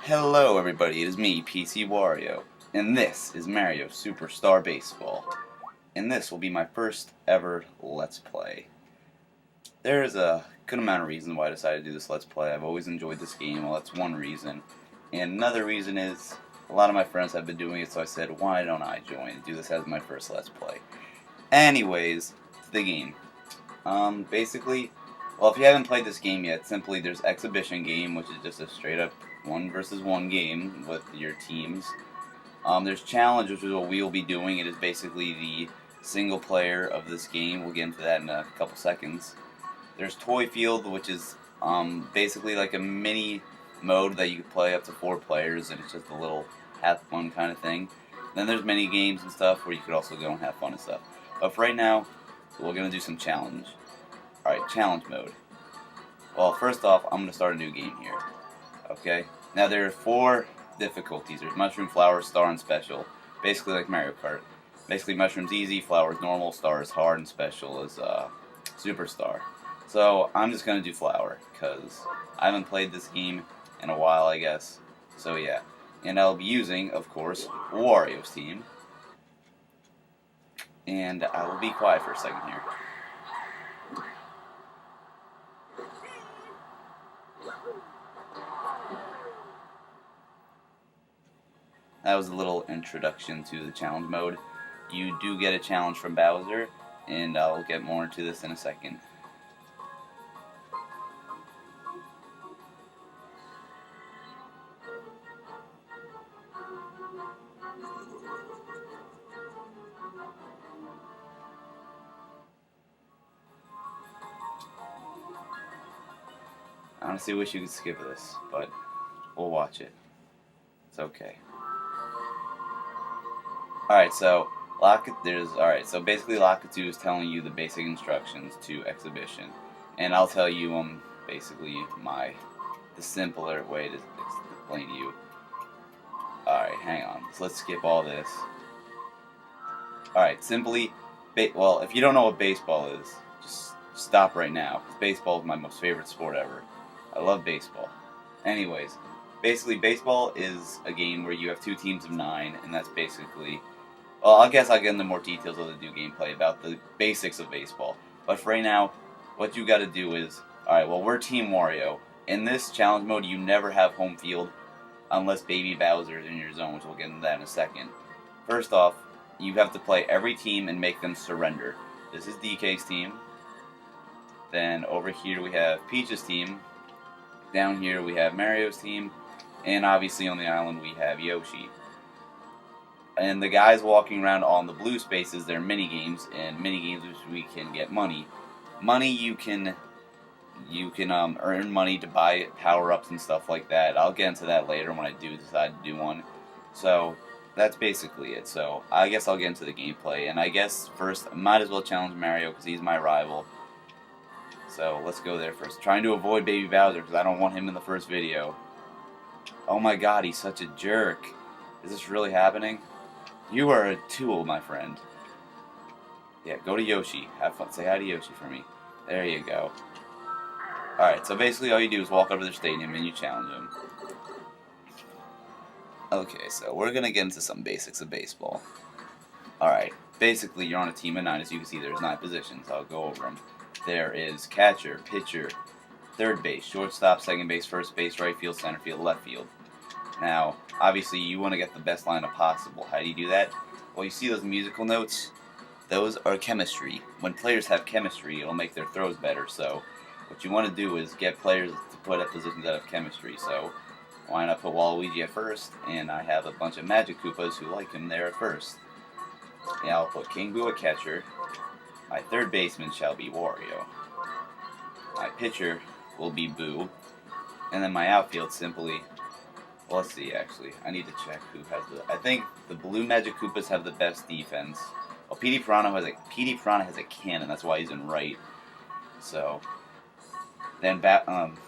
Hello everybody, it is me, pcWario, and this is Mario Superstar Baseball. And this will be my first ever Let's Play. There's a good amount of reasons why I decided to do this Let's Play. I've always enjoyed this game, well that's one reason. And another reason is, a lot of my friends have been doing it, so I said, why don't I join and do this as my first Let's Play. Anyways, the game. Basically, well, if you haven't played this game yet, simply there's Exhibition Game, which is just a straight up 1 versus 1 game with your teams. There's Challenge, which is what we will be doing. It is basically the single player of this game. We'll get into that in a couple seconds. There's Toy Field, which is basically like a mini mode that you can play up to 4 players, and it's just a little have fun kind of thing. Then there's mini games and stuff where you could also go and have fun and stuff. But for right now, we're going to do some challenge. Alright, challenge mode. Well, first off, I'm going to start a new game here. Okay? Now, there are 4 difficulties. There's Mushroom, Flower, Star, and Special. Basically like Mario Kart. Basically, Mushroom's easy, Flower's normal, Star is hard, and Special is Superstar. So, I'm just going to do Flower, because I haven't played this game in a while, I guess. So, yeah. And I'll be using, of course, Wario's team. And I will be quiet for a second here. That was a little introduction to the challenge mode. You do get a challenge from Bowser, and I'll get more into this in a second. I honestly wish you could skip this, but we'll watch it. It's okay. Alright, so basically Lakitu is telling you the basic instructions to Exhibition. And I'll tell you basically the simpler way to explain to you. Alright, hang on. So let's skip all this. Alright, simply well, if you don't know what baseball is, just stop right now. Baseball is my most favorite sport ever. I love baseball. Anyways, basically baseball is a game where you have 2 teams of 9, and that's basically, well, I guess I'll get into more details of the new gameplay about the basics of baseball. But for right now, what you gotta do is, alright, well, we're Team Wario. In this challenge mode, you never have home field unless Baby Bowser is in your zone, which we'll get into that in a second. First off, you have to play every team and make them surrender. This is DK's team. Then over here we have Peach's team. Down here we have Mario's team. And obviously on the island we have Yoshi. And the guys walking around on the blue spaces, they're mini games, and mini games which we can get money. Money you can earn money to buy power-ups and stuff like that. I'll get into that later when I do decide to do one. So that's basically it. So I guess I'll get into the gameplay, and I guess first I might as well challenge Mario because he's my rival. So let's go there first. Trying to avoid Baby Bowser because I don't want him in the first video. Oh my god, he's such a jerk. Is this really happening? You are a tool, my friend. Yeah, go to Yoshi. Have fun. Say hi to Yoshi for me. There you go. Alright, so basically all you do is walk over to the stadium and you challenge him. Okay, so we're going to get into some basics of baseball. Alright, basically you're on a team of 9. As you can see, there's 9 positions. I'll go over them. There is catcher, pitcher, third base, shortstop, second base, first base, right field, center field, left field. Now, obviously you want to get the best lineup possible. How do you do that? Well, you see those musical notes? Those are chemistry. When players have chemistry, it'll make their throws better. So what you want to do is get players to put at positions that have chemistry. So why not put Waluigi at first? And I have a bunch of Magic Koopas who like him there at first. Yeah, I'll put King Boo at catcher. My third baseman shall be Wario. My pitcher will be Boo. And then my outfield simply, well, let's see actually. I need to check who has I think the blue Magic Koopas have the best defense. Well, PD Piranha has a cannon, that's why he's in right. So then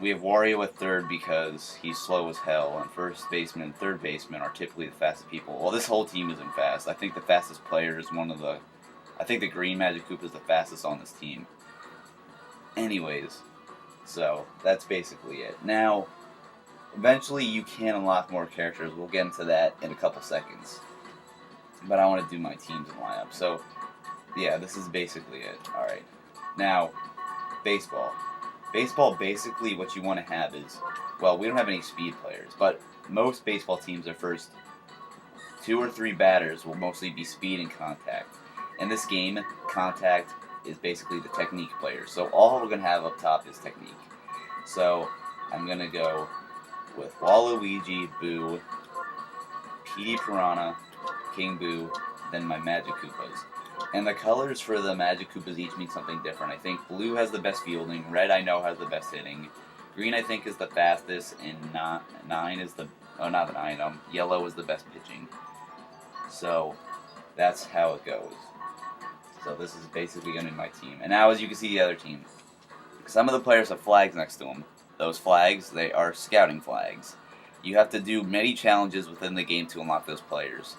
we have Wario at third because he's slow as hell, and first baseman and third baseman are typically the fastest people. Well, this whole team isn't fast. I think the fastest player is I think the green Magic Koopa is the fastest on this team. Anyways, so that's basically it. Now, Eventually, you can unlock more characters. We'll get into that in a couple seconds. But I want to do my teams and lineup. So, yeah, this is basically it. Alright. Now, baseball. Baseball, basically, what you want to have is, well, we don't have any speed players, but most baseball teams, their first 2 or 3 batters will mostly be speed and contact. In this game, contact is basically the technique players. So all we're going to have up top is technique. So I'm going to go with Waluigi, Boo, PD Piranha, King Boo, then my Magic Koopas. And the colors for the Magic Koopas each mean something different. I think blue has the best fielding, red I know has the best hitting, green I think is the fastest, and nine is the, oh not the 9, yellow is the best pitching. So that's how it goes. So this is basically going to be my team. And now as you can see the other team, some of the players have flags next to them. Those flags, they are scouting flags. You have to do many challenges within the game to unlock those players.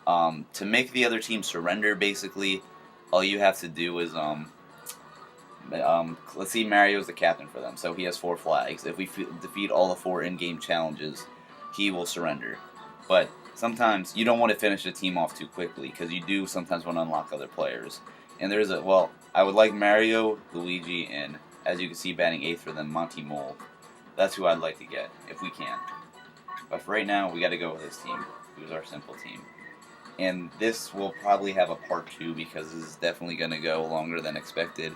To make the other team surrender, basically, all you have to do is, let's see, Mario's the captain for them, so he has 4 flags. If we defeat all the 4 in-game challenges, he will surrender. But sometimes you don't want to finish the team off too quickly, because you do sometimes want to unlock other players. And there's a, well, I would like Mario, Luigi, and as you can see, batting 8th for them, Monty Mole. That's who I'd like to get, if we can. But for right now, we got to go with this team, who's our simple team. And this will probably have a part 2, because this is definitely going to go longer than expected.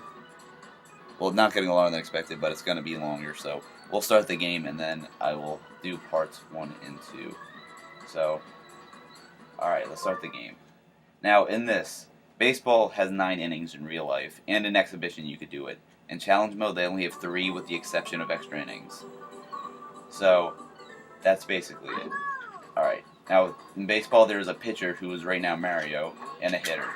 Well, not getting longer than expected, but it's going to be longer, so we'll start the game, and then I will do parts 1 and 2. So, alright, let's start the game. Now, in this, baseball has 9 innings in real life, and in exhibition you could do it. In challenge mode, they only have 3 with the exception of extra innings. So, that's basically it. Alright, now in baseball there is a pitcher who is right now Mario, and a hitter.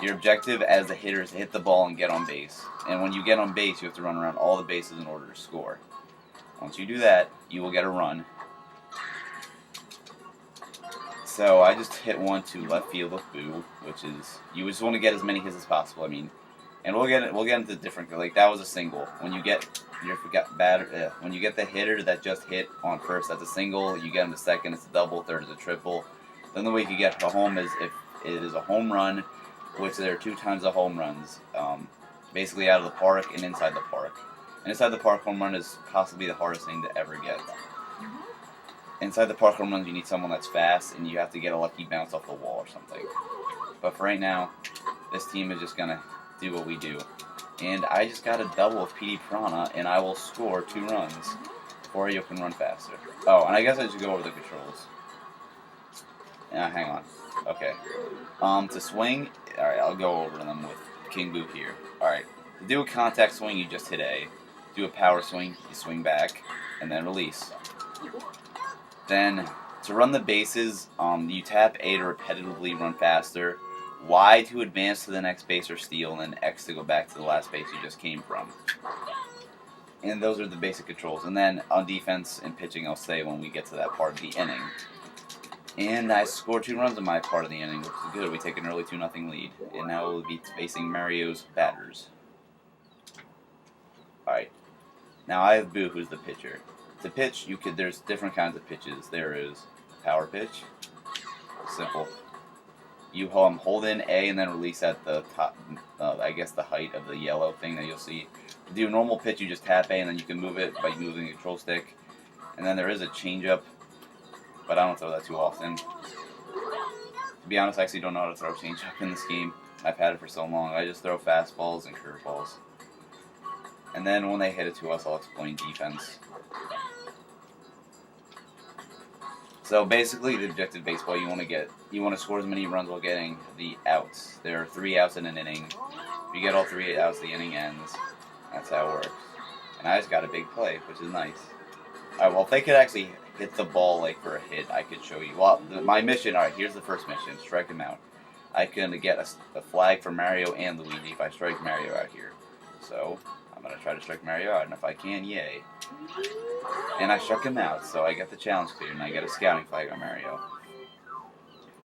Your objective as the hitter is to hit the ball and get on base. And when you get on base, you have to run around all the bases in order to score. Once you do that, you will get a run. So I just hit one to left field with Boo, which is, you just want to get as many hits as possible. I mean, and we'll get into different, like that was a single. When you get when you get the hitter that just hit on first, that's a single. You get him to second, it's a double. Third is a triple. Then the way you can get to home is if it is a home run, which there are 2 times the home runs, basically out of the park and inside the park. And inside the park home run is possibly the hardest thing to ever get. Inside the park home runs, you need someone that's fast, and you have to get a lucky bounce off the wall or something. But for right now, this team is just gonna do what we do. And I just got a double with PD Piranha, and I will score 2 runs. Wario can run faster. Oh, and I guess I should go over the controls. Hang on. Okay. To swing, alright, I'll go over them with King Boo here. Alright, to do a contact swing, you just hit A. Do a power swing, you swing back, and then release. Then, to run the bases, you tap A to repetitively run faster, Y to advance to the next base or steal, and then X to go back to the last base you just came from. And those are the basic controls. And then on defense and pitching, I'll say when we get to that part of the inning. And I scored 2 runs in my part of the inning, which is good. We take an early 2-0 lead. And now we'll be facing Mario's batters. Alright. Now I have Boo, who's the pitcher. To pitch, there's different kinds of pitches. There is power pitch. Simple. You hold in A and then release at the top, I guess the height of the yellow thing that you'll see. To do a normal pitch, you just tap A and then you can move it by moving the control stick. And then there is a changeup, but I don't throw that too often. To be honest, I actually don't know how to throw a changeup in this game. I've had it for so long. I just throw fastballs and curveballs. And then when they hit it to us, I'll explain defense. So basically, the objective baseball, you want to score as many runs while getting the outs. There are 3 outs in an inning. If you get all 3 outs, the inning ends. That's how it works. And I just got a big play, which is nice. Alright, well, if they could actually hit the ball like for a hit, I could show you. Well, my mission, alright, here's the first mission. Strike him out. I can get a flag for Mario and Luigi if I strike Mario out here. So, I'm going to try to strike Mario out, and if I can, yay. And I struck him out, so I get the challenge cleared, and I get a scouting flag on Mario.